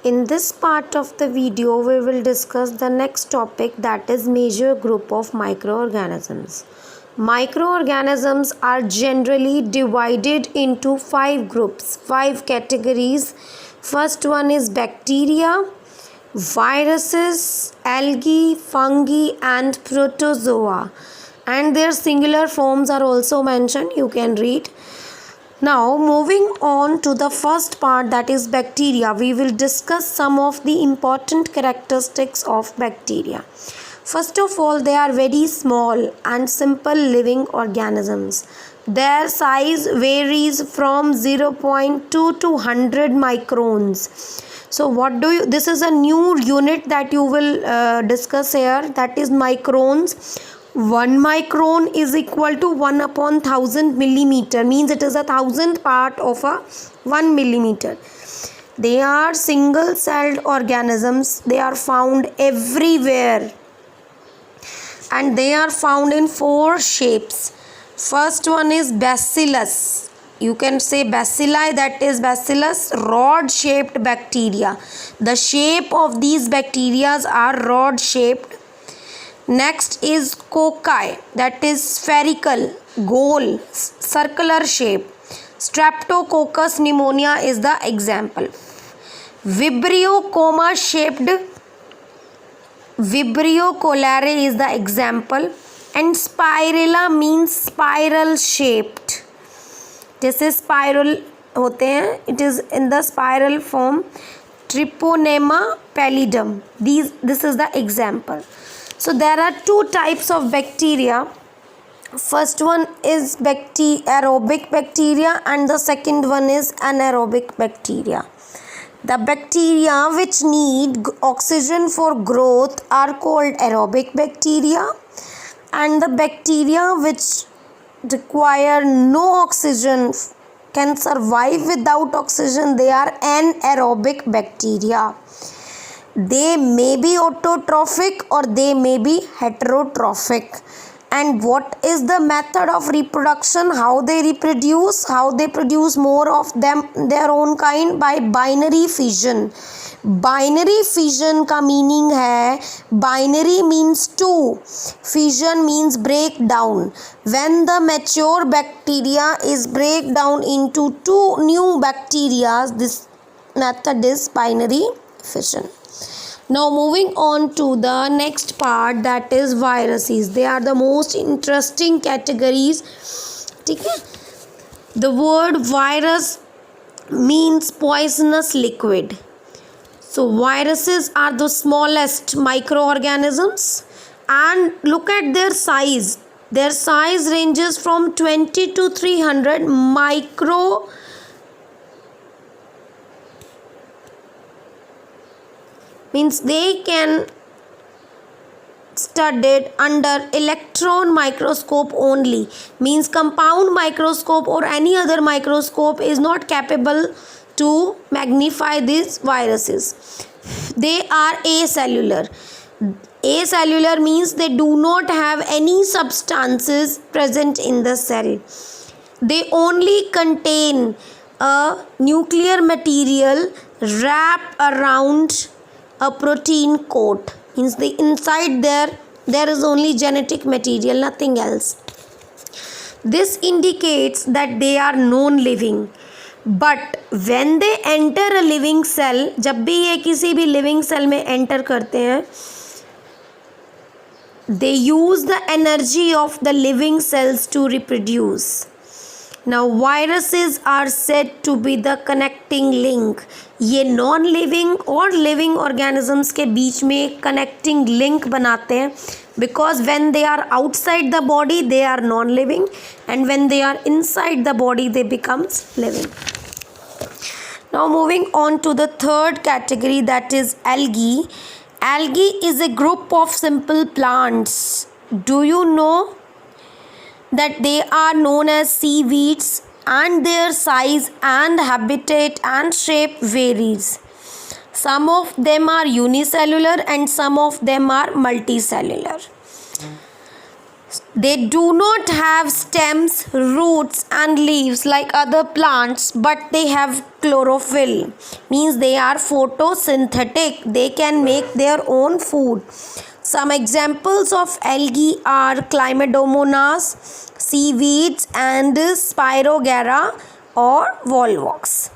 In this part of the video, we will discuss the next topic, that is major group of microorganisms. Microorganisms are generally divided into 5 groups, 5 categories. First one is bacteria, viruses, algae, fungi and protozoa, and their singular forms are also mentioned. You can read. Now moving on to the first part, that is bacteria, we will discuss some of the important characteristics of bacteria. First of all, they are very small and simple living organisms. Their size varies from 0.2 to 100 microns. So this is a new unit that you will discuss here, that is microns. 1 micron is equal to 1 upon 1000 millimeter, means it is a 1000th part of a 1 millimeter. They are single celled organisms. They are found everywhere and they are found in 4 shapes. First one is bacillus. You can say bacilli, that is bacillus, rod shaped bacteria. The shape of these bacteria are rod shaped. Next is cocci, that is spherical, goal, circular shape. Streptococcus pneumonia is the example. Vibrio cholerae is the example, and spirilla means spiral shaped. जैसे spiral होते हैं, it is in the spiral form. Treponema pallidum, this is the example. So there are 2 types of bacteria. First one is aerobic bacteria and the second one is anaerobic bacteria. The bacteria which need oxygen for growth are called aerobic bacteria, and the bacteria which require no oxygen, can survive without oxygen, they are anaerobic bacteria. They may be autotrophic or they may be heterotrophic. And what is the method of reproduction? How they reproduce? How they produce more of them, their own kind? By binary fission. Binary fission का meaning है, binary means 2, fission means breakdown. When the mature bacteria is break down into 2 new bacteria, this method is binary fission. Now moving on to the next part, that is viruses. They are the most interesting categories. ठीक है? The word virus means poisonous liquid. So viruses are the smallest microorganisms, and look at their size. Their size ranges from 20 to 300 micro. Means they can studied under electron microscope only. Means compound microscope or any other microscope is not capable to magnify these viruses. They are acellular. Acellular means they do not have any substances present in the cell. They only contain a nuclear material wrapped around a protein coat. Means the inside there is only genetic material, nothing else. This indicates that they are non-living. But when they enter a living cell, जब भी ये किसी भी living cell में enter करते हैं, they use the energy of the living cells to reproduce. Now viruses are said to be the connecting link. ये non living और लिविंग ऑर्गेनिजम्स के बीच में कनेक्टिंग लिंक बनाते हैं, because when they are outside the body they are non living and when they are inside the body they becomes living. Now moving on to the third category, that is algae. Algae is a group of simple plants. Do you know that they are known as seaweeds, and their size and habitat and shape varies. Some of them are unicellular and some of them are multicellular. They do not have stems, roots and leaves like other plants, but they have chlorophyll. Means they are photosynthetic. They can make their own food. Some examples of algae are Chlamydomonas, seaweeds and Spirogyra or volvox.